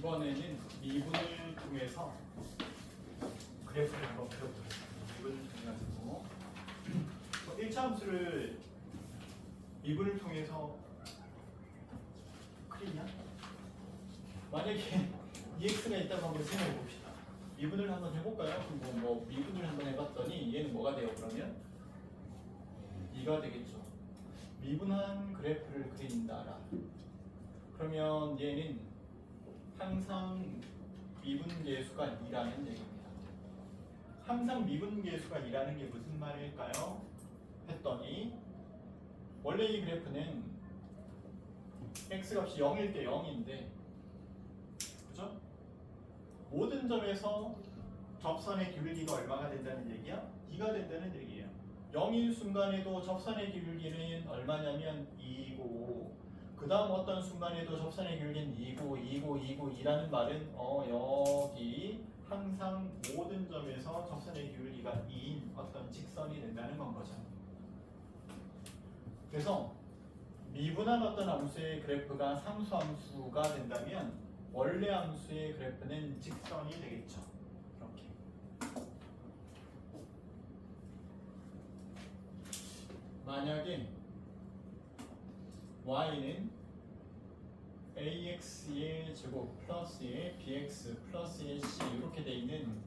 이번에는 미분을 통해서 그래프를 한번 그려보겠습니다. 미분을 통해 가지고 1차 함수를 미분을 통해서 그리냐? 만약에 EX가 있다고 한번 생각해 봅시다. 미분을 한번 해볼까요? 그럼 뭐 미분을 한번 해봤더니 얘는 뭐가 돼요? 그러면 2가 되겠죠. 미분한 그래프를 그린다라. 그러면 얘는 항상 미분계수가 2라는 얘기입니다. 항상 미분계수가 2라는 게 무슨 말일까요? 했더니 원래 이 그래프는 x값이 0일 때 0인데 그죠? 모든 점에서 접선의 기울기가 얼마가 된다는 얘기야? 2가 된다는 얘기예요. 0인 순간에도 접선의 기울기는 얼마냐면 2고 그 다음 어떤 순간에도 접선의 기울기는 2라는 말은 여기 항상 모든 점에서 접선의 기울기가 2인 어떤 직선이 된다는 건 거죠. 그래서 미분한 어떤 함수의 그래프가 상수함수가 된다면 원래 함수의 그래프는 직선이 되겠죠. 이렇게. 만약에 y는 ax의 제곱 플러스의 bx 플러스의 c 이렇게 돼 있는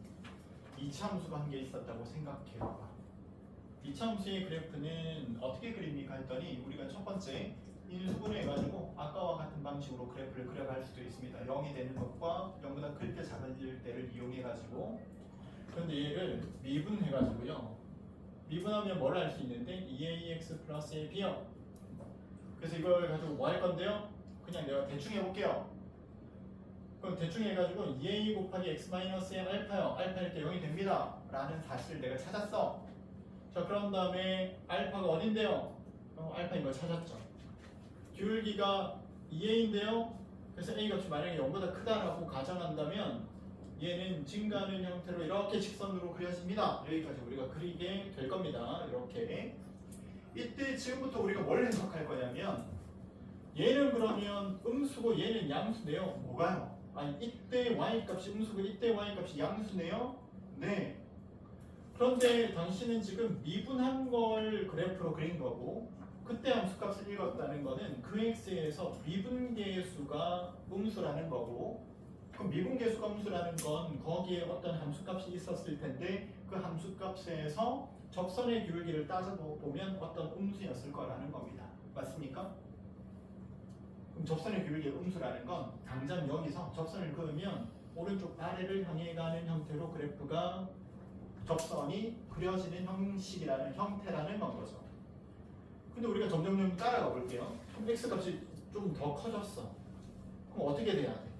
2차 함수가 한 개 있었다고 생각해봐. 2차 함수의 그래프는 어떻게 그립니까 했더니 우리가 첫 번째 인수분해 해가지고 아까와 같은 방식으로 그래프를 그려갈 수도 있습니다. 0이 되는 것과 0보다 클 때 작을 때를 이용해가지고 그런데 얘를 미분해가지고요. 미분하면 뭘 할 수 있는데 2ax 플러스 b요. 그래서 이걸 가지고 뭐 할 건데요? 그냥 내가 대충 해볼게요. 그럼 대충 해가지고 2a 곱하기 x 마이너스 m 알파요. 알파일 때 0이 됩니다. 라는 사실을 내가 찾았어. 자 그런 다음에 알파가 어딘데요? 알파인 걸 찾았죠. 기울기가 2a인데요. 그래서 a 값이 만약에 0보다 크다라고 가정한다면 얘는 증가하는 형태로 이렇게 직선으로 그려집니다. 여기까지 우리가 그리게 될 겁니다. 이렇게. 이때 지금부터 우리가 뭘 해석할 거냐면 얘는 그러면 음수고 얘는 양수네요. 뭐가요? 아니 이때 y값이 음수고 이때 y값이 양수네요. 네. 그런데 당신은 지금 미분한 걸 그래프로 그린 거고 그때 함수값을 읽었다는 거는 그 x에서 미분계수가 음수라는 거고 그럼 미분계수가 음수라는 건 거기에 어떤 함수값이 있었을 텐데 그 함수값에서 접선의 기울기를 따져보면 어떤 음수였을 거라는 겁니다. 맞습니까? 그럼 접선의 기울기의 음수라는 건 당장 여기서 접선을 그으면 오른쪽 아래를 향해 가는 형태로 그래프가 접선이 그려지는 형식이라는 형태라는 건 거죠. 근데 우리가 점점 따라가 볼게요. 그럼 x값이 좀 더 커졌어. 그럼 어떻게 돼야 돼?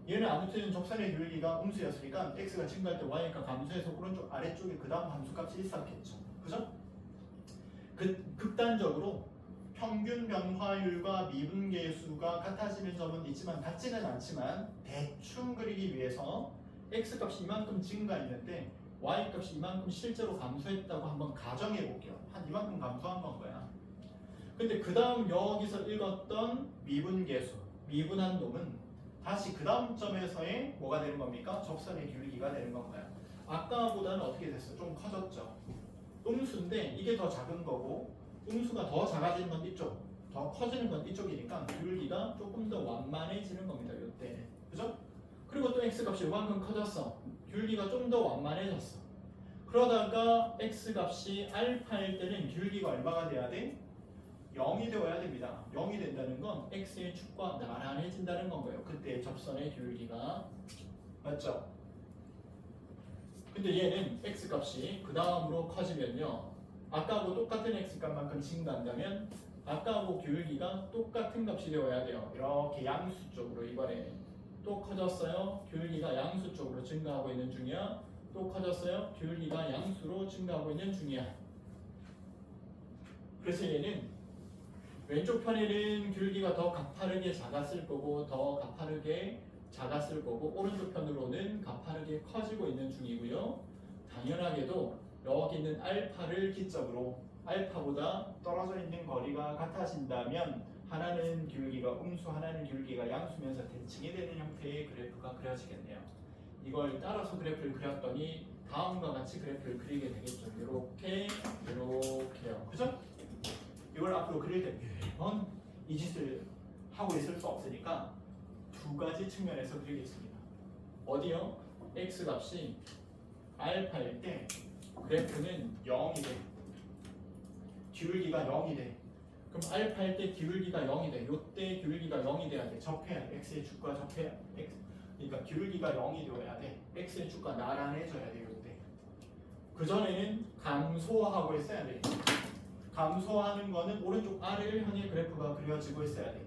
얘는 아무튼 접선의 기울기가 음수였으니까 x가 증가할 때 y가 감소해서 오른쪽 아래쪽에 그 다음 함수값이 있었겠죠. 그죠? 극단적으로 평균 변화율과 미분계수가 같아지는 점은 있지만 같지는 않지만 대충 그리기 위해서 x값이 이만큼 증가했는데 y값이 이만큼 실제로 감소했다고 한번 가정해 볼게요. 한 이만큼 감소한 건 거야. 근데 그 다음 여기서 읽었던 미분계수, 미분한 놈은 다시 그 다음 점에서의 뭐가 되는 겁니까? 접선의 기울기가 되는 건가요? 아까보다는 어떻게 됐어? 좀 커졌죠. 음수인데 이게 더 작은 거고 음수가 더 작아지는 건 이쪽, 더 커지는 건 이쪽이니까 기울기가 조금 더 완만해지는 겁니다. 이때, 그죠? 그리고 또 x값이 이만큼 커졌어. 기울기가 좀 더 완만해졌어. 그러다가 x값이 알파일 때는 기울기가 얼마가 돼야 돼? 0이 되어야 됩니다. 0이 된다는 건 x의 축과 나란해진다는 건 거예요. 그때 접선의 기울기가. 맞죠? 근데 얘는 x값이 그 다음으로 커지면요. 아까하고 똑같은 x값만큼 증가한다면 아까하고 기울기가 똑같은 값이 되어야 돼요. 이렇게 양수 쪽으로 이번에 또 커졌어요. 기울기가 양수 쪽으로 증가하고 있는 중이야. 또 커졌어요. 기울기가 양수로 증가하고 있는 중이야. 그래서 얘는 왼쪽 편에는 기울기가 더 가파르게 작았을 거고 더 가파르게 작았을 거고 오른쪽 편으로는 가파르게 커지고 있는 중이고요. 당연하게도 여기 있는 알파를 기점으로 알파보다 떨어져 있는 거리가 같아진다면 하나는 기울기가 음수, 하나는 기울기가 양수면서 대칭이 되는 형태의 그래프가 그려지겠네요. 이걸 따라서 그래프를 그렸더니 다음과 같이 그래프를 그리게 되겠죠. 이렇게요. 그죠? 이걸 앞으로 그릴 때 매번 이 짓을 하고 있을 수 없으니까 두 가지 측면에서 그리겠습니다. 어디요? x 값이 알파일 때 그래프는 0이 돼. 기울기가 0이 돼. 그럼 알파일 때 기울기가 0이 돼. 요때 기울기가 0이 돼야 돼. 접해야 돼. x의 축과 접해야 돼. 그러니까 기울기가 0이 되어야 돼. x의 축과 나란해져야 돼. 요때. 그전에는 감소하고 있어야 돼. 감소하는 거는 오른쪽 아래를 향해 그래프가 그려지고 있어야 돼.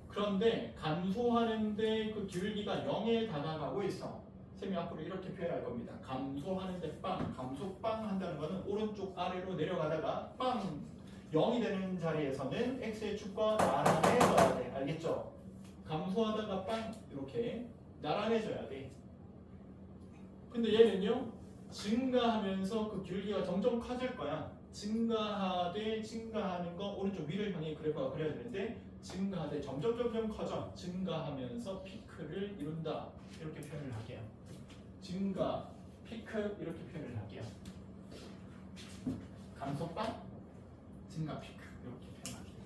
그런데 감소하는데 그 기울기가 0에 다가가고 있어. 쌤이 앞으로 이렇게 표현할 겁니다. 감소하는데 빵, 감소 빵 한다는 거는 오른쪽 아래로 내려가다가 빵 0이 되는 자리에서는 x의 축과 나란해져야 돼. 알겠죠? 감소하다가 빵 이렇게 나란해져야 돼. 근데 얘는요 증가하면서 그 기울기가 점점 커질 거야. 증가하는 거 오른쪽 위를 향해 그래프가 그려야 되는데 증가하되 점점 커져. 증가하면서 피크를 이룬다. 이렇게 표현을 할게요. 증가, 피크 이렇게 표현을 할게요. 감소빵, 증가, 피크 이렇게 표현할게요.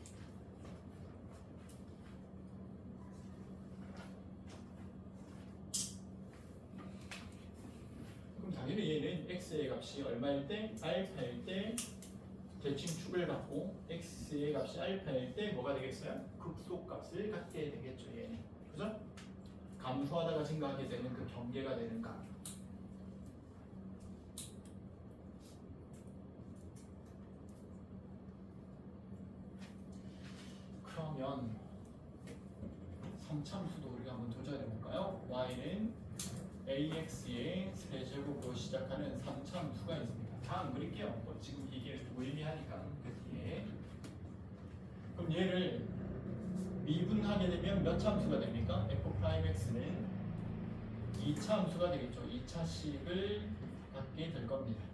그럼 당연히 얘는 x의 값이 얼마일 때? 알파일 때 대칭축을 갖고 x의 값이 알파일 때 뭐가 되겠어요? 극소값을 갖게 되겠죠. 얘는. 그죠? 감소하다가 증가하게 되는 그 경계가 되는 값. 그러면 섬참수도 우리가 한번 도전해 볼까요? y는 ax의 세제곱으로 시작하는 섬참수가 있습니다. 다 안 그릴게요. 뭐 지금 이게 무의미하니까 그 뒤에. 그럼 얘를 미분하게 되면 몇 참수가 됩니까? f'x는 2차 함수가 되겠죠. 2차식을 갖게 될 겁니다.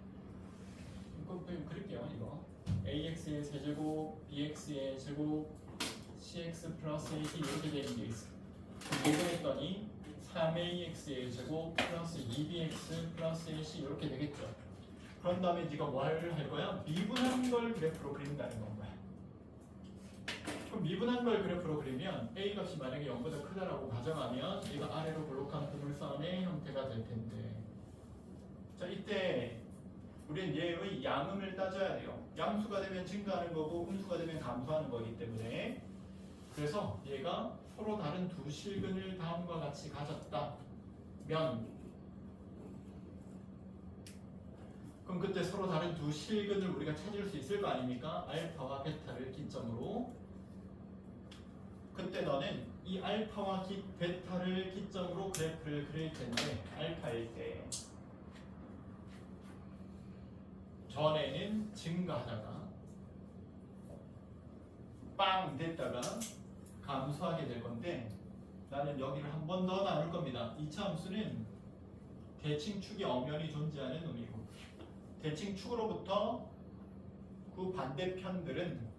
이거 그릴게요. 이거 ax의 세제곱, bx의 제곱, cx 플러스 1이 이렇게 되는 게 있어. 예분했더니 3ax의 제곱 플러스 2bx 플러스 1이 이렇게 되겠죠. 그런 다음에 네가 뭘 할 거야? 미분한 걸 그래프로 그린다는 건 거야. 그럼 미분한 걸 그래프로 그리면 a 값이 만약에 0보다 크다라고 가정하면 얘가 아래로 볼록한 그물선의 형태가 될 텐데, 자 이때 우리는 얘의 양음을 따져야 돼요. 양수가 되면 증가하는 거고 음수가 되면 감소하는 거기 때문에, 그래서 얘가 서로 다른 두 실근을 다음과 같이 가졌다면, 그럼 그때 서로 다른 두 실근을 우리가 찾을 수 있을 거 아닙니까? 알파와 베타를 기점으로. 그때 너는 이 알파와 베타를 기점으로 그래프를 그릴 텐데, 알파일 때 전에는 증가하다가 빵 됐다가 감소하게 될 건데, 나는 여기를 한 번 더 나눌 겁니다. 2차 함수는 대칭축이 엄연히 존재하는 놈이고, 대칭축으로부터 그 반대편들은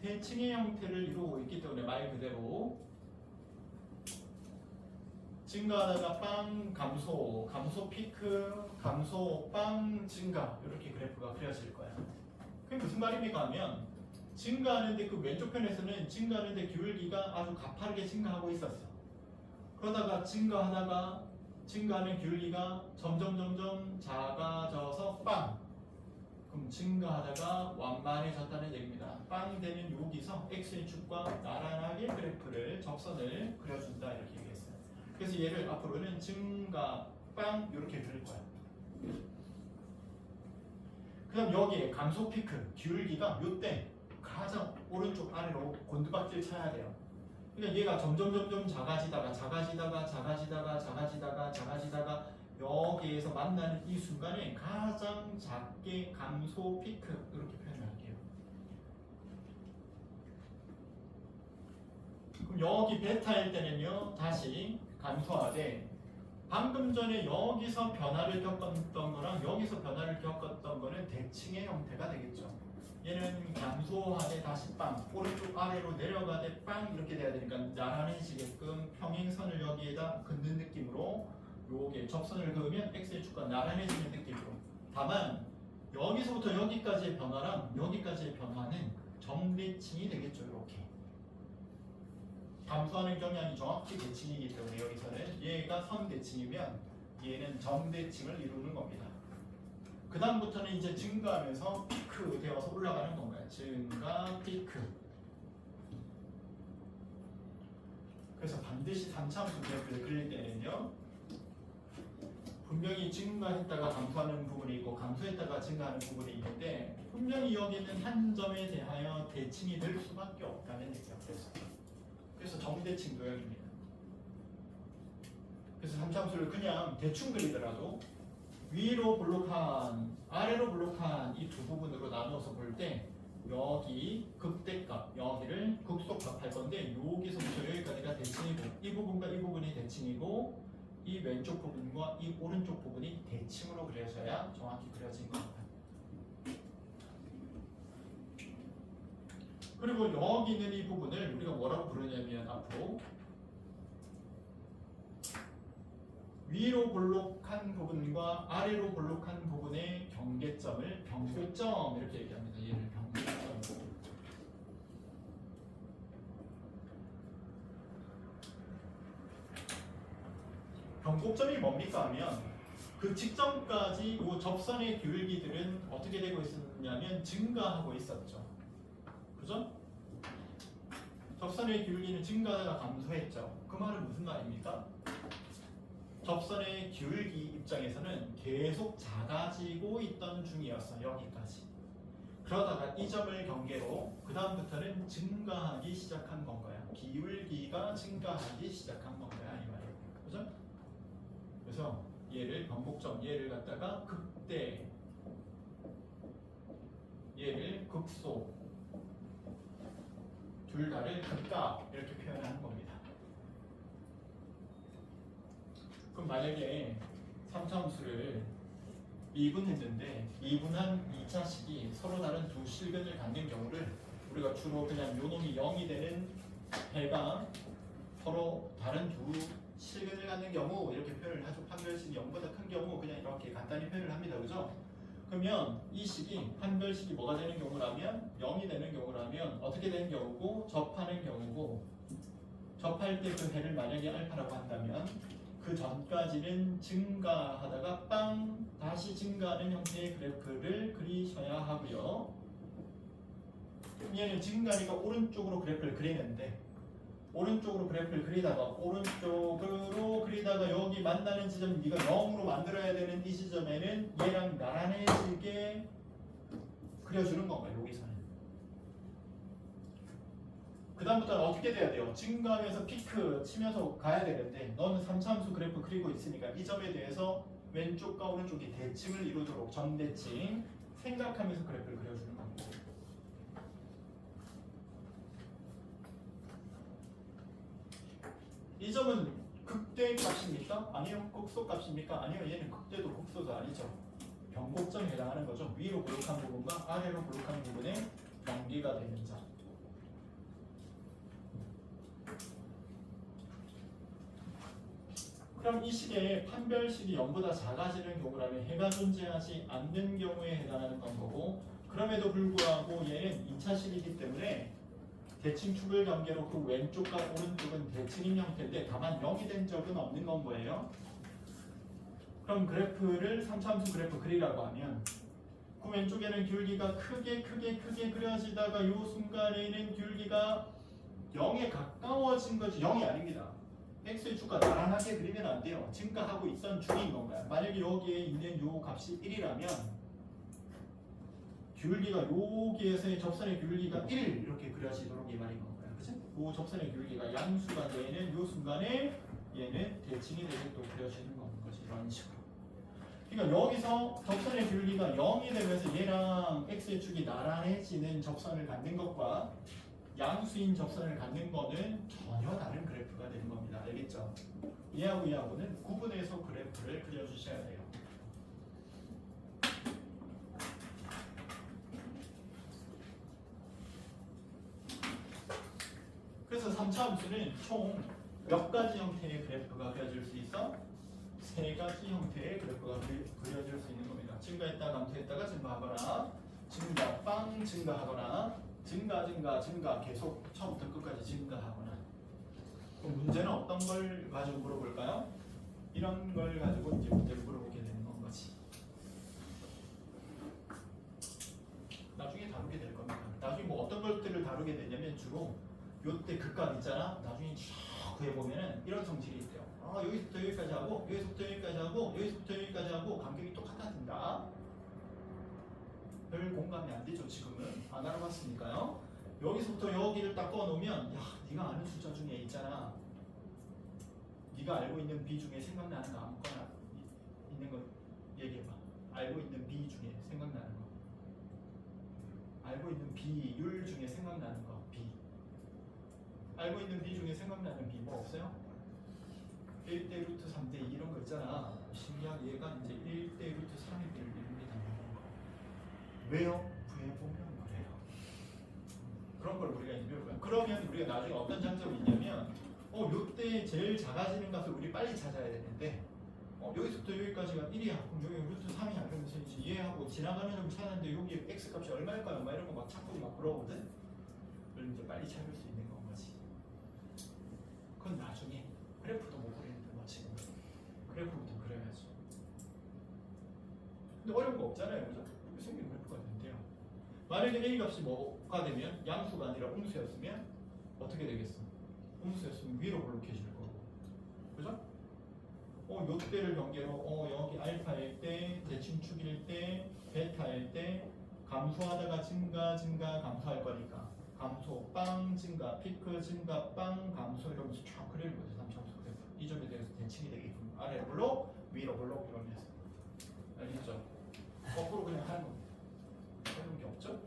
대칭의 형태를 이루고 있기 때문에 말 그대로 증가하다가 빵 감소, 감소 피크, 감소 빵 증가, 이렇게 그래프가 그려질 거야. 그게 무슨 말입니까 하면, 증가하는데 그 왼쪽 편에서는 증가하는데 기울기가 아주 가파르게 증가하고 있었어. 그러다가 증가하다가 증가하는 기울기가 점점 작아져서 빵. 그럼 증가하다가 완만해졌다는 얘기입니다. 빵 되는 여기서 x의 축과 나란하게 그래프를 접선을 그려준다 이렇게 얘기했어요. 그래서 얘를 앞으로는 증가 빵 이렇게 그릴 거야. 그다음 여기에 감소 피크 기울기가 요때 가장 오른쪽 아래로 곤두박질 쳐야 돼요. 그러니까 얘가 점점 작아지다가 여기에서 만나는 이 순간에 가장 작게 감소 피크 이렇게 표현할게요. 그럼 여기 베타일 때는요 다시 감소하되, 방금 전에 여기서 변화를 겪었던 거랑 여기서 변화를 겪었던 거는 대칭의 형태가 되겠죠. 얘는 감소하되 다시 빵, 오른쪽 아래로 내려가되 빵 이렇게 돼야 되니까 나란해지게끔 평행선을 여기에다 긋는 느낌으로 요게 접선을 그으면 x의 축과 나란해지는 느낌으로. 다만 여기서부터 여기까지의 변화랑 여기까지의 변화는 점대칭이 되겠죠. 이렇게 감소하는 경향이 정확히 대칭이기 때문에 여기서는 얘가 선대칭이면 얘는 점대칭을 이루는 겁니다. 그 다음부터는 이제 증가하면서 피크 되어서 올라가는 건가요? 증가, 피크. 그래서 반드시 3차함수 그래프를 그릴 때는요, 분명히 증가했다가 감소하는 부분이 있고 감소했다가 증가하는 부분이 있는데 분명히 여기는 한 점에 대하여 대칭이 될 수밖에 없다는 얘기예요. 그래서 점대칭 도형입니다. 그래서 3차함수를 그냥 대충 그리더라도 위로 블록한, 아래로 블록한 이 두 부분으로 나누어서 볼 때 여기 극대값, 여기를 극소값 할 건데 여기서부터 여기까지가 대칭이고 이 부분과 이 부분이 대칭이고 이 왼쪽 부분과 이 오른쪽 부분이 대칭으로 그려져야 정확히 그려진 겁니다. 그리고 여기 있는 이 부분을 우리가 뭐라고 부르냐면 앞으로 위로 볼록한 부분과 아래로 볼록한 부분의 경계점을 변고점 이렇게 얘기합니다. 얘를 변고점. 변곡점이 뭡니까 하면 그 직전까지 이 접선의 기울기들은 어떻게 되고 있었냐면 증가하고 있었죠. 그죠? 접선의 기울기는 증가하다가 감소했죠. 그 말은 무슨 말입니까? 접선의 기울기 입장에서는 계속 작아지고 있던 중이었어. 여기까지. 그러다가 이 점을 경계로 그 다음부터는 증가하기 시작한 건가요? 기울기가 증가하기 시작한 건가요? 이 말이에요. 그죠? 그래서 얘를 변곡점, 얘를 갖다가 극대, 얘를 극소, 둘 다를 극각 이렇게 표현하는 겁니다. 그럼 만약에 3차함수를 미분했는데 미분한 2차식이 서로 다른 두 실근을 갖는 경우를 우리가 주로 그냥 요놈이 0이 되는 해가 서로 다른 두 실근을 갖는 경우 이렇게 표현을 하죠. 판별식이 0보다 큰 경우 그냥 이렇게 간단히 표현을 합니다. 그죠? 그러면 이 식이 판별식이 뭐가 되는 경우라면 0이 되는 경우라면 어떻게 되는 경우고 접하는 경우고 접할 때 그 해를 만약에 알파라고 한다면 그 전까지는 증가하다가 빵 다시 증가하는 형태의 그래프를 그리셔야 하고요. 얘는 증가하니까 오른쪽으로 그래프를 그리는데 오른쪽으로 그래프를 그리다가 오른쪽으로 그리다가 여기 만나는 지점 네가 0으로 만들어야 되는 이 지점에는 얘랑 나란해지게 그려주는 건가요? 여기서는. 그 다음부터는 어떻게 돼야 돼요? 증가하면서 피크 치면서 가야 되는데 너는 3차함수 그래프 그리고 있으니까 이 점에 대해서 왼쪽과 오른쪽이 대칭을 이루도록 점대칭 생각하면서 그래프를 그려주는 겁니다. 이 점은 극대 값입니까? 아니요. 극소 값입니까? 아니요. 얘는 극대도 극소도 아니죠. 변곡점에 해당하는 거죠. 위로 블록한 부분과 아래로 블록한 부분의 경계가 되는 점. 그럼 이 식의 판별식이 0보다 작아지는 경우라면 해가 존재하지 않는 경우에 해당하는 건 거고 그럼에도 불구하고 얘는 2차식이기 때문에 대칭축을 경계로 그 왼쪽과 오른쪽은 대칭인 형태인데 다만 0이 된 적은 없는 건 거예요. 그럼 그래프를 3차함수 그래프 그리라고 하면 그 왼쪽에는 기울기가 크게 그려지다가 이 순간에는 기울기가 0에 가까워진 거지 0이 아닙니다. x의 축과 나란하게 그리면 안 돼요. 증가하고 있던 중인 건가요? 만약에 여기에 있는 요 값이 1이라면 기울기가 여기에서의 접선의 기울기가 1 이렇게 그려지도록 이 말인 건가요? 그치? 그 접선의 기울기가 양수가 되는 요 순간에 얘는 대칭이 되게 또 그려지는 거지. 이런 식으로. 그러니까 여기서 접선의 기울기가 0이 되면서 얘랑 x의 축이 나란해지는 접선을 갖는 것과 양수인 접선을 갖는 거는 전혀 다른 그래프가 되는 겁니다. 알겠죠? 얘하고 얘하고는 구분해서 그래프를 그려주셔야 돼요. 3차 함수는 총 몇 가지 형태의 그래프가 그려질 수 있어? 세 가지 형태의 그래프가 그려질 수 있는 겁니다. 증가했다 감소했다가 증가하거나 증가 빵 증가하거나 증가 계속 처음부터 끝까지 증가하거나. 그럼 문제는 어떤 걸 가지고 물어볼까요? 이런 걸 가지고 이제 문제를 물어보게 되는 건 거지. 나중에 다루게 될 겁니다. 나중에 뭐 어떤 것들을 다루게 되냐면 주로 요때 극각 있잖아. 나중에 쫙 구해보면은 이런 성질이 있대요. 여기서부터 여기까지 하고 여기서부터 여기까지 하고 여기서부터 여기까지 하고 간격이 똑같아진다. 별 공감이 안 되죠. 지금은 안 알아봤으니까요. 여기서부터 여기를 딱 꺼놓으면 야 네가 아는 숫자 중에 있잖아. 네가 알고 있는 B 중에 생각나는 거 아무거나 있는 거 얘기해봐. 알고 있는 B 중에 생각나는 거. 알고 있는 비율 중에 생각나는 거 B. 알고 있는 B 중에 생각나는 B 뭐 없어요? 1대 루트 3대 2 이런 거 있잖아. 신기하게 얘가 이제 1대 루트 3의 비를 이룹니다. 왜요? V에 보면 그래요. 그런 걸 우리가 이제 배울 거야. 그러면 우리가 나중에 어떤 장점이 있냐면 요때 제일 작아지는 값을 우리 빨리 찾아야 되는데 여기서부터 여기까지가 1이야. 그럼 여기 루트 3이야. 그러면서 이제 얘하고 지나가는 점 찾았는데 여기 x 값이 얼마일까요? 막 이런 거 막 찾고 막 그러거든. 그걸 이제 빨리 찾을 수 있는 건 거지. 그건 나중에 그래프도 못 그리는데 뭐 지금 그래프부터 그려야지. 근데 어려운 거 없잖아요, 그죠? 이렇게 생긴 그래프가 된대요. 만약에 a 값이 뭐가 되면 양수가 아니라 음수였으면 어떻게 되겠어? 음수였으면 위로 볼록해질 거고, 그죠? 요때를 경계로 여기 알파일 때, 대칭축일 때, 베타일 때 감소하다가 증가 감소할 거니까 감소 빵 증가 피크 증가 빵 감소 이러면서 쫙 그리는 거죠. 3차함수 그래프. 이 점에 대해서 대칭이 되게끔 아래 볼록 위로 볼록 이러면서. 알겠죠? 거꾸로 그냥 하는 겁니다. 어려운 게 없죠?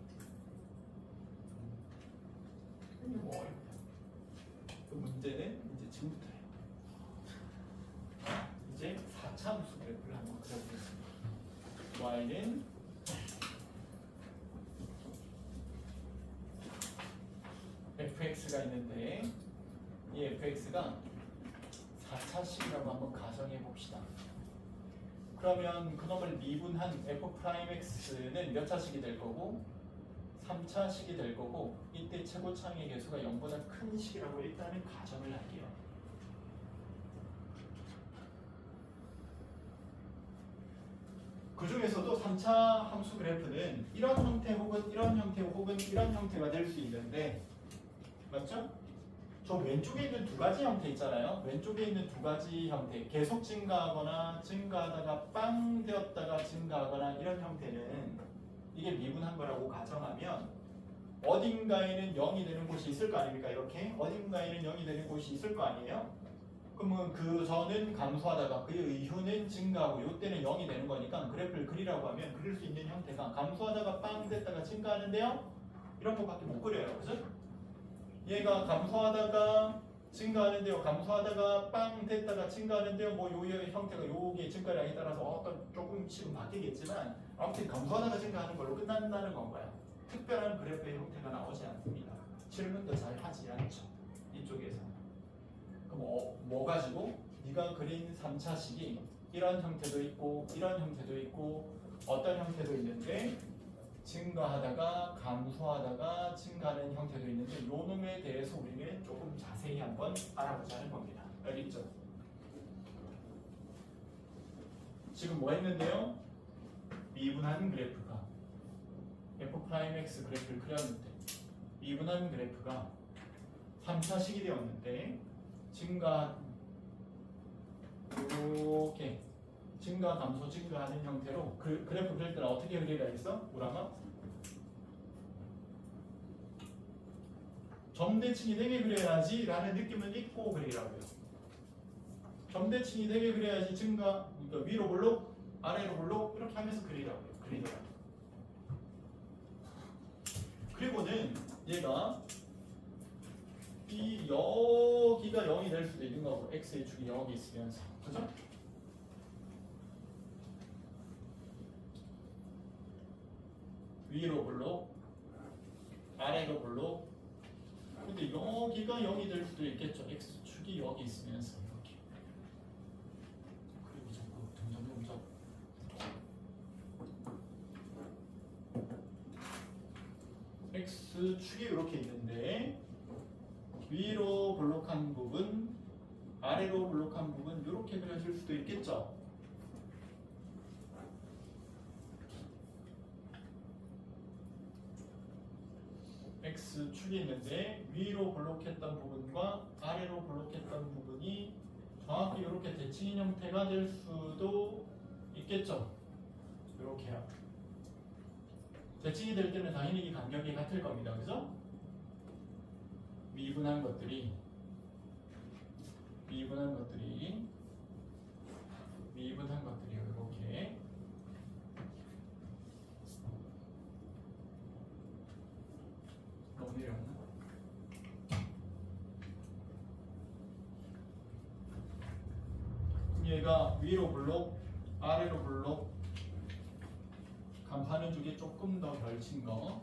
이게 뭐 어렵다. 그 문제는 이제 지금부터예요. 이제 4차 함수 그래프를 한번 그려보겠습니다. y는 fx가 있는데 이 fx가 4차식이라고 한번 가정해 봅시다. 그러면 그놈을 미분한 f'x는 몇 차식이 될 거고 3차식이 될 거고 이때 최고차항의 개수가 0보다 큰 식이라고 일단은 가정을 할게요. 그 중에서도 3차 함수 그래프는 이런 형태 혹은 이런 형태 혹은 이런 형태가 될 수 있는데 맞죠? 저 왼쪽에 있는 두 가지 형태 있잖아요. 왼쪽에 있는 두 가지 형태 계속 증가하거나 증가하다가 빵 되었다가 증가하거나 이런 형태는 이게 미분한 거라고 가정하면 어딘가에는 0이 되는 곳이 있을 거 아닙니까? 이렇게 어딘가에는 0이 되는 곳이 있을 거 아니에요? 그러면 그 전은 감소하다가 그 이후는 증가하고 이때는 0이 되는 거니까 그래프를 그리라고 하면 그릴 수 있는 형태가 감소하다가 빵 됐다가 증가하는데요? 이런 것밖에 못 그려요. 그죠? 얘가 감소하다가 증가하는데요. 감소하다가 빵 됐다가 증가하는데요. 뭐 요의 형태가 요게 증가량에 따라서 어떤 조금씩은 바뀌겠지만 아무튼 감소하다가 증가하는 걸로 끝난다는 건가요? 특별한 그래프의 형태가 나오지 않습니다. 질문도 잘 하지 않죠. 이쪽에서. 그럼 뭐 가지고 네가 그린 3차식이 이런 형태도 있고 이런 형태도 있고 어떤 형태도 있는데 증가하다가 감소하다가 증가하는 형태도 있는데 요 놈에 대해서 우리는 조금 자세히 한번 알아보자는 겁니다. 알겠죠? 지금 뭐 했는데요? 미분한 그래프가 f'x 그래프를 그렸는데 미분한 그래프가 3차식이 되었는데 증가 이렇게 증가 감소 증가하는 형태로 그래프 그릴 때는 어떻게 그리라 했어? 우람아? 점대칭이 되게 그려야지 라는 느낌은 있고 그리라고요. 점대칭이 되게 그려야지 증가 그러니까 위로 볼록 아래로 볼록 이렇게 하면서 그리더라고요. 그리고는 얘가 이 여기가 0이 될 수도 있는 거고 x의 축이 여기 있으면서 그죠? 위로 볼록 아래로 볼록 근데 때 여기가 0이 될 수도 있겠죠. x축이 여기 있으면서 이렇게. 그리고 자꾸 점점 x축이 이렇게 있는데 위로 블록한 부분, 아래로 블록한 부분 이렇게 그려질 수도 있겠죠. x축이 있는데 위로 블록했던 부분과 아래로 블록했던 부분이 정확히 이렇게 대칭인 형태가 될 수도 있겠죠. 이렇게요. 대칭이 될 때는 당연히 이 간격이 같을 겁니다. 그죠? 미분한 것들이 이렇게 너무 내려오나? 얘가 위로 블록, 아래로 블록 간판은 쪽이 조금 더 걸친 거,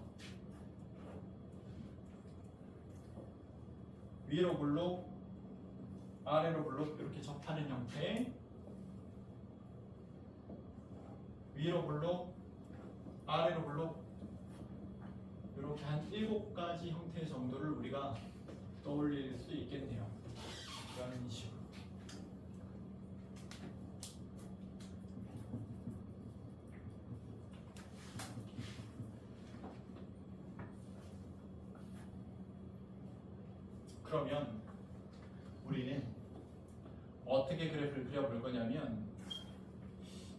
위로 블록, 아래로 블록 이렇게 접하는 형태, 위로 블록, 아래로 블록 이렇게 한 7가지 형태 정도를 우리가 떠올릴 수 있겠네요. 이런 식으로. 그러면 우리는 어떻게 그래프를 그려볼 거냐면,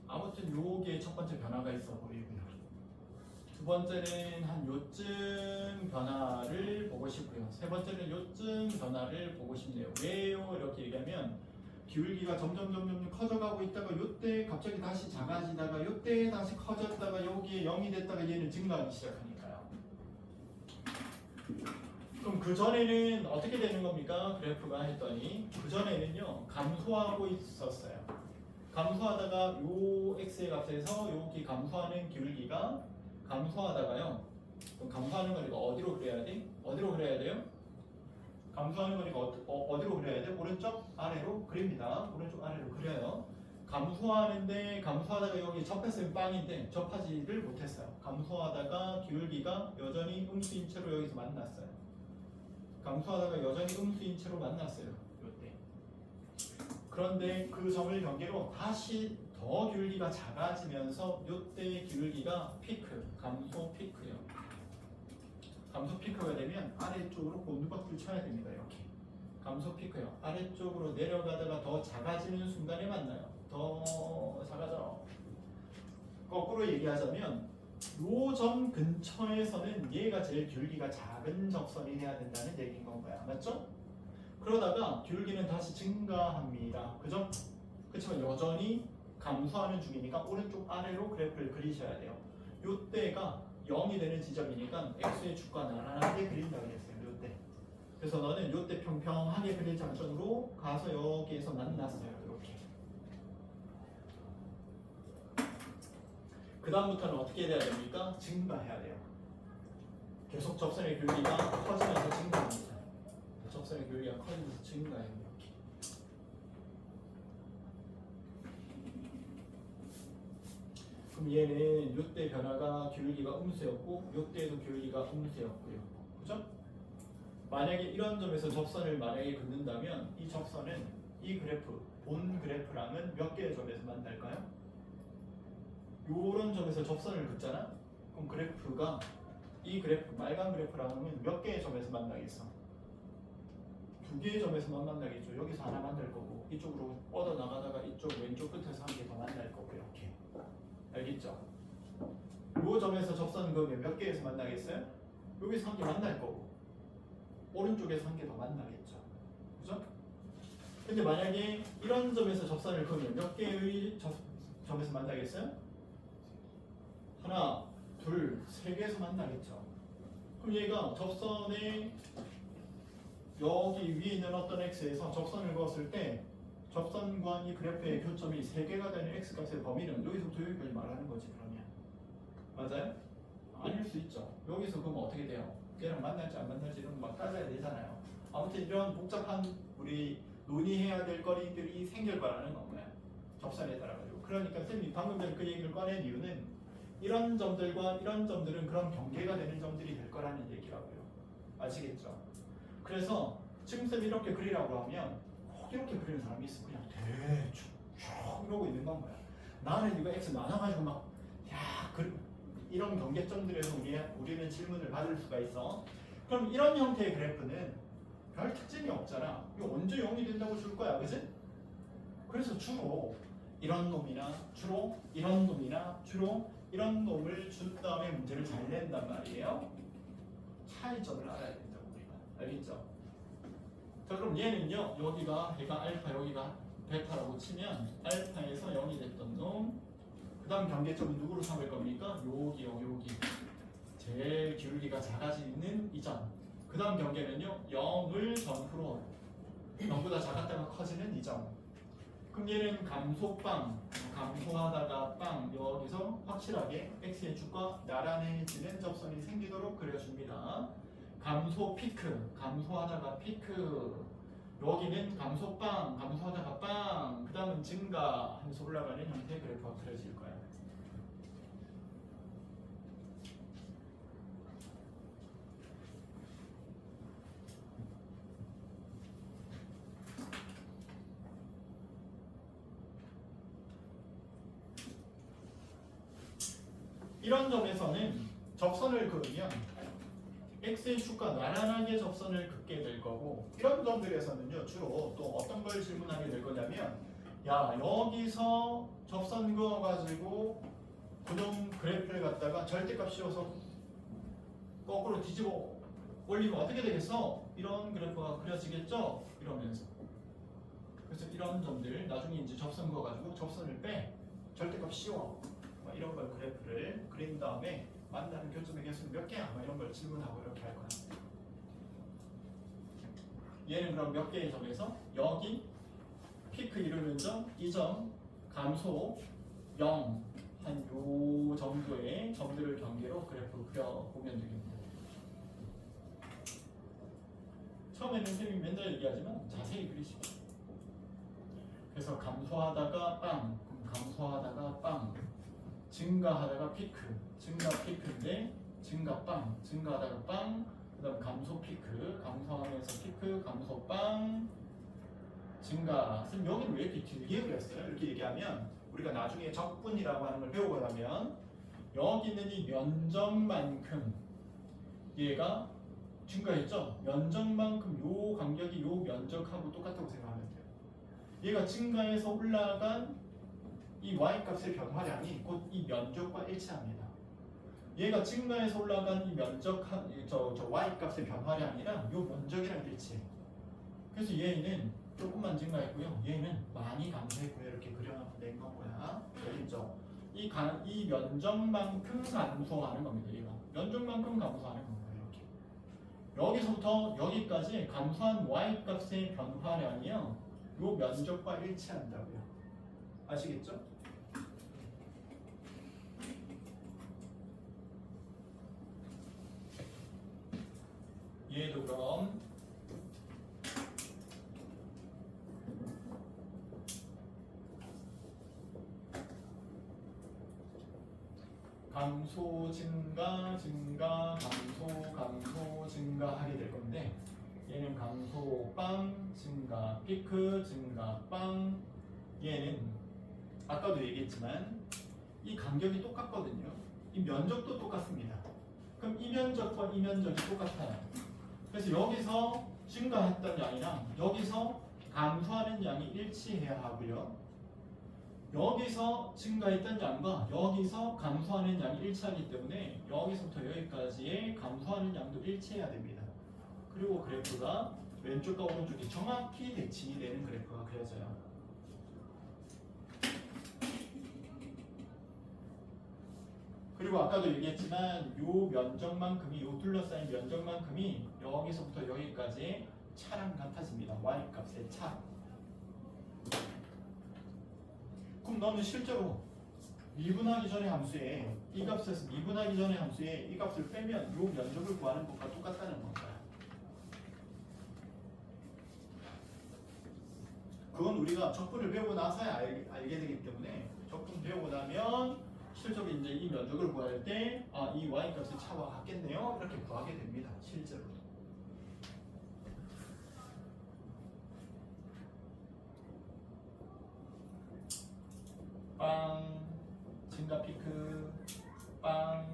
아무튼 요게 첫 번째 변화가 있어 보이고요. 두 번째는 한 요쯤 변화를 보고 싶고요. 세 번째는 요쯤 변화를 보고 싶네요. 왜요? 이렇게 얘기하면 기울기가 점점 커져가고 있다가 요때 갑자기 다시 작아지다가 요때 다시 커졌다가 여기에 0이 됐다가 얘는 증가하기 시작하니까요. 그럼 그 전에는 어떻게 되는 겁니까? 그래프가 했더니 그 전에는요 감소하고 있었어요. 감소하다가 요 x의 값에서 여기 감소하는 기울기가 감소하다가요. 그럼 감소하는 거니까 어디로 그려야 돼? 어디로 그려야 돼요? 감소하는 거니까 어디로 그려야 돼? 오른쪽 아래로 그립니다. 오른쪽 아래로 그려요. 감소하는데 감소하다가 여기 접했으면 빵인데 접하지를 못했어요. 감소하다가 기울기가 여전히 음수인 채로 여기서 만났어요. 감소하다가 여전히 음수인 채로 만났어요. 이때. 그런데 그 점을 경계로 다시 더 기울기가 작아지면서 이때 기울기가 피크, 감소 피크요. 감소 피크가 되면 아래쪽으로 곤두박질 쳐야 됩니다. 이렇게. 감소 피크요. 아래쪽으로 내려가다가 더 작아지는 순간에 만나요. 더 작아져. 거꾸로 얘기하자면 요 점 근처에서는 얘가 제일 기울기가 작은 접선이 돼야 된다는 얘기인 건가요? 맞죠? 그러다가 기울기는 다시 증가합니다. 그죠? 그렇지만 여전히 감소하는 중이니까 오른쪽 아래로 그래프를 그리셔야 돼요. 요때가 0이 되는 지점이니까 x의 축과 나란하게 그린다고 했어요. 요때. 그래서 너는 요때 평평하게 그릴 장점으로 가서 여기에서 만났어요. 이렇게. 그 다음부터는 어떻게 돼야 됩니까? 증가해야 돼요. 계속 접선의 기울기가 커지면서 증가합니다. 접선의 기울기가 커지면서 증가해요. 이렇게. 그럼 얘는 요때 변화가 기울기가 음수였고 요때도 기울기가 음수였고요. 그죠? 만약에 이런 점에서 접선을 만약에 긋는다면 이 접선은 이 그래프, 본 그래프랑은 몇 개의 점에서 만날까요? 요런 점에서 접선을 긋잖아? 그럼 그래프가 이 그래프, 빨간 그래프랑은 몇 개의 점에서 만나겠어? 2개의 점에서만 만나겠죠. 여기서 하나 만날 거고 이쪽으로 뻗어 나가다가 이쪽 왼쪽 끝에서 한 개 더 만날 거고 이렇게. 알겠죠? 요 점에서 접선은 그러면 몇 개에서 만나겠어요? 여기서 한 개 만날 거고 오른쪽에서 한 개 더 만나겠죠. 그죠? 근데 만약에 이런 점에서 접선을 그으면 몇 개의 점에서 만나겠어요? 하나, 둘, 세 개에서 만나겠죠. 그럼 얘가 접선에 여기 위에 있는 어떤 x에서 접선을 그었을 때 접선과 이 그래프의 교점이 3개가 되는 x값의 범위는 여기서부터 여기까지 말하는 거지. 그러면 맞아요? 아닐 수 있죠. 여기서 그러면 어떻게 돼요? 얘랑 만날지 안 만날지 이런 거 막 따져야 되잖아요. 아무튼 이런 복잡한 우리 논의해야 될 거리들이 생길 거라는 거예요. 접선에 따라 가지고. 그러니까 쌤이 방금 전에 그 얘기를 꺼낸 이유는 이런 점들과 이런 점들은 그런 경계가 되는 점들이 될 거라는 얘기라고요. 아시겠죠? 그래서 지금 쌤이 이렇게 그리라고 하면 꼭 이렇게 그리는 사람이 있어. 그냥 대충 쭉 이러고 있는 건 거야. 나는 이거 X 많아가지고 막 이런 경계점들에서 우리는 질문을 받을 수가 있어. 그럼 이런 형태의 그래프는 별 특징이 없잖아. 이거 언제 0이 된다고 줄 거야, 그지? 그래서 주로 이런 놈이나 주로 이런 놈이나 주로 이런 놈을 준 다음에 문제를 잘 낸단 말이에요. 차이점을 알아야 된다고 우리가. 알겠죠? 자, 그럼 얘는요. 여기가 얘가 알파, 여기가 베타라고 치면 알파에서 0이 됐던 놈. 그 다음 경계점은 누구로 삼을 겁니까? 여기요, 여기. 제일 기울기가 작아지는 이 점. 그 다음 경계는요. 0을 전후로 0보다 작았다가 커지는 이 점. 그럼 얘는 감소빵, 감소하다가 빵, 여기서 확실하게 x의 축과 나란해지는 접선이 생기도록 그려줍니다. 감소 피크, 감소하다가 피크. 여기는 감소빵, 감소하다가 빵. 그 다음은 증가 하면서 올라가는 형태의 그래프가 그려질 거예요. 이런 점에서는 접선을 그으면 x의 축과 나란하게 접선을 긋게 될 거고, 이런 점들에서는요 주로 또 어떤 걸 질문하게 될 거냐면, 야 여기서 접선 그어가지고 그놈 그래프를 갖다가 절대값 씌워서 거꾸로 뒤집어 올리면 어떻게 되겠어? 이런 그래프가 그려지겠죠? 이러면서. 그래서 이런 점들 나중에 이제 접선 그어가지고 접선을 빼 절대값 씌워 이런 걸 그래프를 그린 다음에 만나는 교점의 개수는 몇 개야? 이런 걸 질문하고 이렇게 할 거야. 얘는 그럼 몇 개의 점에서 여기 피크 이루는 점, 이 점, 감소 0 한 요 정도의 점들을 경계로 그래프 그려보면 되겠네요. 처음에는 쌤이 맨날 얘기하지만 자세히 그리시고, 그래서 감소하다가 빵, 감소하다가 빵, 증가하다가 피크, 증가 피크인데 증가 빵, 증가하다가 빵, 그 다음 감소 피크, 감소하면서 피크, 감소 빵, 증가. 선생님 여기는 왜 이렇게 길게 그렸어요? 이렇게 얘기하면 우리가 나중에 적분이라고 하는 걸 배우고 나면 여기 있는 이 면적만큼 얘가 증가했죠? 면적만큼 요 간격이 요 면적하고 똑같다고 생각하면 돼요. 얘가 증가해서 올라간 이 y값의 변화량이 곧 이 면적과 일치합니다. 얘가 증가해서 올라간 이 면적 저 y값의 변화량이랑 요 면적이랑 일치해. 그래서 얘는 조금만 증가했고요. 얘는 많이 감소했고요. 이렇게 그려낸 거야. 알겠죠? 이 면적만큼 감소하는 겁니다. 얘가 면적만큼 감소하는 겁니다. 이렇게. 여기서부터 여기까지 감소한 y값의 변화량이요. 요 면적과 일치한다고요. 아시겠죠? 얘도 그럼 감소 증가 증가 감소 감소 증가하게 될 건데, 얘는 감소 빵 증가 피크 증가 빵. 얘는 아까도 얘기했지만 이 간격이 똑같거든요. 이 면적도 똑같습니다. 그럼 이 면적과 이 면적이 똑같아요. 그래서 여기서 증가했던 양이랑 여기서 감소하는 양이 일치해야 하고요. 여기서 증가했던 양과 여기서 감소하는 양이 일치하기 때문에 여기서부터 여기까지의 감소하는 양도 일치해야 됩니다. 그리고 그래프가 왼쪽과 오른쪽이 정확히 대칭이 되는 그래프가 그려져요. 그리고 아까도 얘기했지만 요 면적만큼이, 요 둘러싸인 면적만큼이 여기서부터 여기까지의 차랑 같아집니다. y값의 차. 그럼 너는 실제로 미분하기 전에 함수에 이 값에서 미분하기 전에 함수에 이 값을 빼면 이 면적을 구하는 것과 똑같다는 건가요? 그건 우리가 적분을 배우고 나서야 알게 되기 때문에 적분 배우고 나면 실제로 이제 이 면적을 구할 때 이 y 값의 차와 같겠네요. 이렇게 구하게 됩니다. 실제로. 빵 증가 피크 빵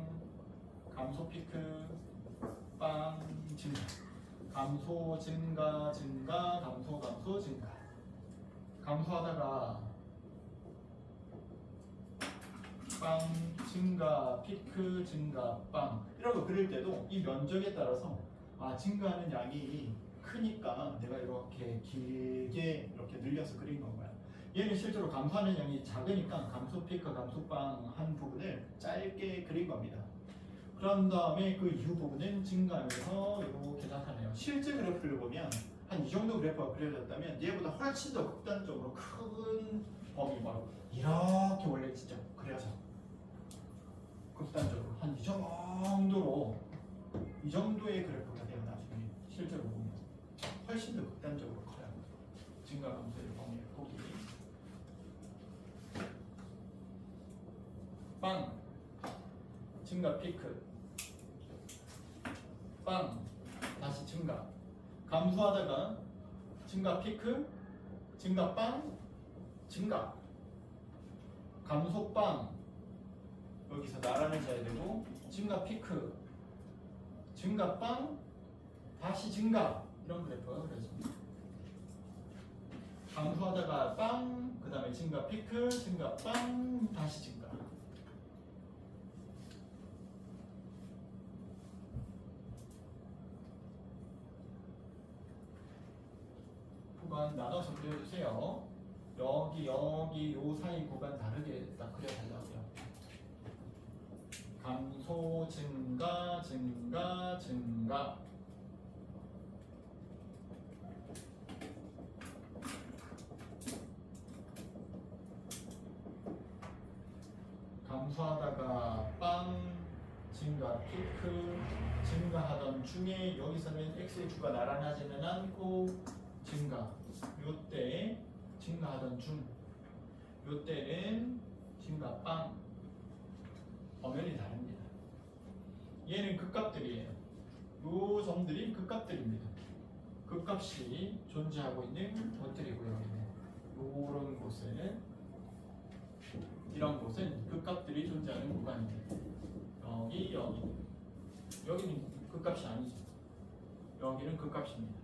감소 피크 빵 증가 감소 증가 증가 감소 감소 증가 감소하다가 빵 증가 피크 증가 빵 이런 거 그릴 때도 이 면적에 따라서 증가하는 양이 크니까 내가 이렇게 길게 이렇게 늘려서 그린 건가요? 얘는 실제로 감소하는 양이 작으니까 감소 피크 감소 빵 한 부분을 짧게 그린 겁니다. 그런 다음에 그 이후 부분은 증가하면서 이렇게 나타나요. 실제 그래프를 보면 한 이 정도 그래프가 그려졌다면 얘보다 훨씬 더 극단적으로 큰 범위 바로 이렇게 원래 진짜 그려져. 극단적으로 한 이 정도로 이 정도의 그래프가 되어 나중에 실제로 보면 훨씬 더 극단적으로 커요. 증가 감소의 범위의 폭이. 빵 증가 피크 빵 다시 증가 감소하다가 증가 피크 증가 빵 증가 감소 빵 여기서 나란히 자야 되고 증가 피크 증가 빵 다시 증가 이런 그래프가 그려집니다. 감소하다가 빵 그 다음에 증가 피크 증가 빵 다시 증가. 구간 나눠서 그려주세요. 여기 요 사이 구간 다르게 딱 그려달라고요. 감소 증가 증가 증가 감소하다가 빵 증가 피크 증가하던 중에 여기서는 x의 주가 나란하지는 않고 증가 요때 증가하던 중 요때는 증가 빵 엄연히 다릅니다. 얘는 극값들이에요. 요 점들이 극값들입니다. 극값이 존재하고 있는 것들이고요. 요런 곳은 이런 곳은 극값들이 존재하는 구간입니다. 여기는 극값이 아니죠. 여기는 극값입니다.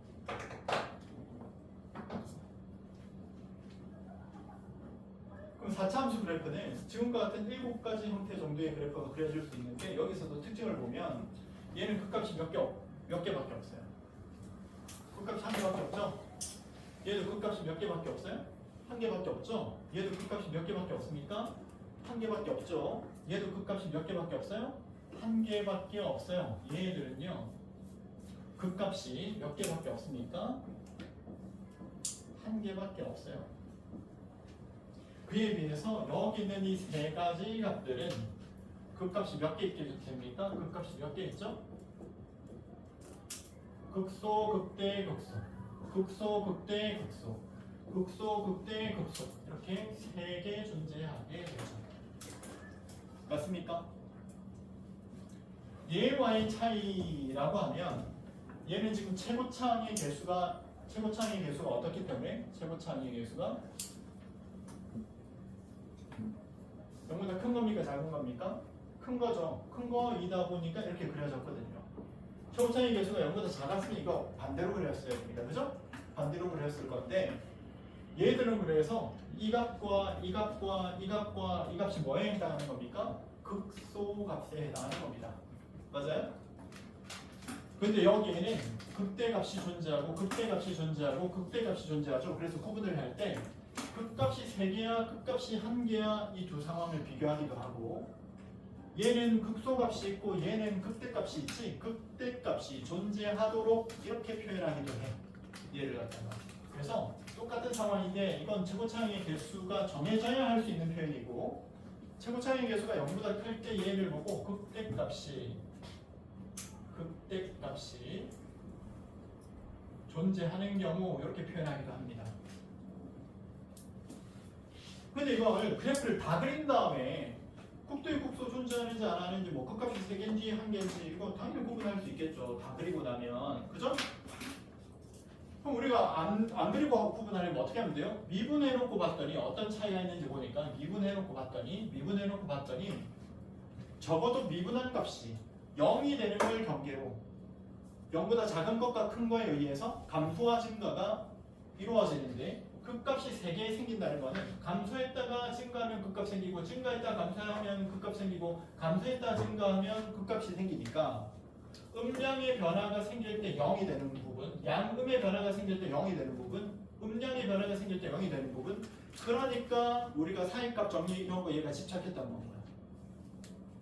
그럼 4차 함수 그래프는 지금과 같은 7가지 형태 정도의 그래프가 그려질 수 있는데 여기서도 특징을 보면 얘는 극값이 몇 개밖에 없어요. 극값이 한 개밖에 없죠? 얘도 극값이 몇 개밖에 없어요? 한 개밖에 없죠? 얘도 극값이 몇 개밖에 없습니까? 한 개밖에 없죠? 얘도 극값이 몇 개밖에 없어요? 한 개밖에 없어요. 얘들은요 극값이 몇 개밖에 없습니까? 한 개밖에 없어요. 그에 비해서 여기 있는 이 세 가지 값들은 극값이 몇 개 있게 됩니까? 극값이 몇 개 있죠? 극소, 극대, 극소, 극소, 극대, 극소, 극소, 극대, 극소 이렇게 세 개 존재하게 되죠. 맞습니까? 얘와의 차이라고 하면 얘는 지금 최고차항의 개수가 어떻기 때문에 최고차항의 개수가 0보다 큰 겁니까? 작은 겁니까? 큰 거죠. 큰 거이다 보니까 이렇게 그려졌거든요. 최고차항의 개수가 0보다 작았으면 이거 반대로 그렸어야 됩니다. 그죠? 반대로 그렸을 건데 얘들은 그래서 이 값과 이 값과 이 값과 이 값이 뭐에 해당하는 겁니까? 극소 값에 해당하는 겁니다. 맞아요? 근데 여기에는 극대값이 존재하고 극대값이 존재하고 극대값이 존재하죠. 그래서 구분을 할 때 극값이 3개야 극값이 1개야 이 두 상황을 비교하기도 하고 얘는 극소값이 있고 얘는 극대값이 있지 극대값이 존재하도록 이렇게 표현하기도 해. 얘를 갖다가. 그래서 똑같은 상황인데 이건 최고차항의 개수가 정해져야 할 수 있는 표현이고 최고차이 계수가 0보다 클 때 얘를 보고 극대값이 존재하는 경우 이렇게 표현하기도 합니다. 근데 이걸 그래프를 다 그린 다음에 국도의 국소 존재하는지 안 하는지 뭐 극값이 3개인지 1개인지 이거 당연히 구분할 수 있겠죠. 다 그리고 나면. 그죠? 그럼 우리가 안 그리고 구분하려면 어떻게 하면 돼요? 미분해놓고 봤더니 어떤 차이가 있는지 보니까 미분해놓고 봤더니 적어도 미분한 값이 0이 되는 걸 경계로 0보다 작은 것과 큰 거에 의해서 감소와 증가가 이루어지는데 그 값이 3개 생긴다는 거는 감소했다가 증가하면 그 값 생기고 증가했다가 감소하면 그 값 생기고 감소했다가 증가하면 그 값이 생기니까 음량의 변화가 생길 때 0이 되는 부분, 양음의 변화가 생길 때 0이 되는 부분, 음량의 변화가 생길 때 0이 되는 부분. 그러니까 우리가 사이값 정리 이런 거 얘가 집착했던 건가요.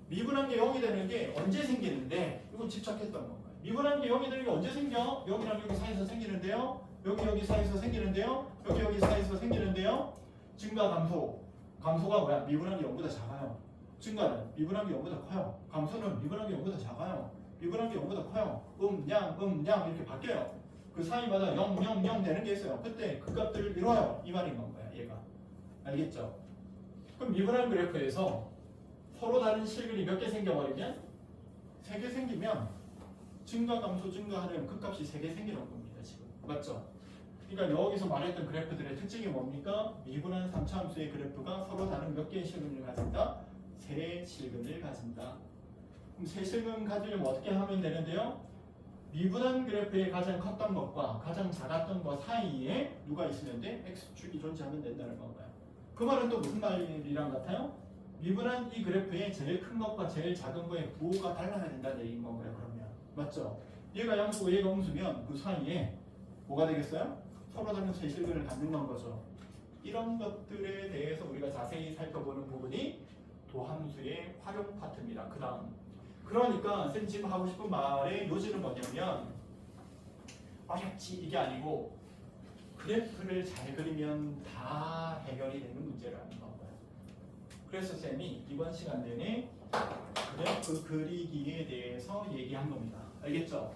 미분한 게 0이 되는 게 언제 생기는데 이건 집착했던 건가요. 미분한 게 0이 되는 게 언제 생겨? 여기랑 여기 사이에서 생기는데요. 여기 사이에서 생기는데요. 여기 사이에서 생기는데요. 증가 감소. 감소가 뭐야? 미분한 게 0보다 작아요. 증가는 미분한 게 0보다 커요. 감소는 미분한 게 0보다 작아요. 미분한 게 0보다 커요. 음량 이렇게 바뀌어요. 그 사이마다 0, 0, 0 되는 게 있어요. 그때 그 값들을 이뤄요. 이 말인 건가요, 얘가. 알겠죠? 그럼 미분한 그래프에서 서로 다른 실근이 몇 개 생겨버리면 3개 생기면 증가, 감소, 증가하는 그 값이 3개 생기는 겁니다, 지금. 맞죠? 그러니까 여기서 말했던 그래프들의 특징이 뭡니까? 미분한 3차함수의 그래프가 서로 다른 몇 개의 실근을 가진다? 3실근을 가진다. 그럼 3실근 가지려면 어떻게 하면 되는데요? 미분한 그래프의 가장 컸던 것과 가장 작았던 것 사이에 누가 있으면 돼? X축이 존재하면 된다는 건가요? 그 말은 또 무슨 말이랑 같아요? 미분한 이 그래프의 제일 큰 것과 제일 작은 거의 부호가 달라야 된다는 얘기인 건가요? 그러면 맞죠? 얘가 양수고 얘가 음수면 그 사이에 뭐가 되겠어요? 서로 다른 세실근을 갖는 건 거죠. 이런 것들에 대해서 우리가 자세히 살펴보는 부분이 도함수의 활용 파트입니다. 그 다음 그러니까 쌤 지금 하고 싶은 말의 요지는 뭐냐면 어렵지 이게 아니고 그래프를 잘 그리면 다 해결이 되는 문제라는 건가요. 그래서 쌤이 이번 시간 내내 그래프 그리기에 대해서 얘기한 겁니다. 알겠죠?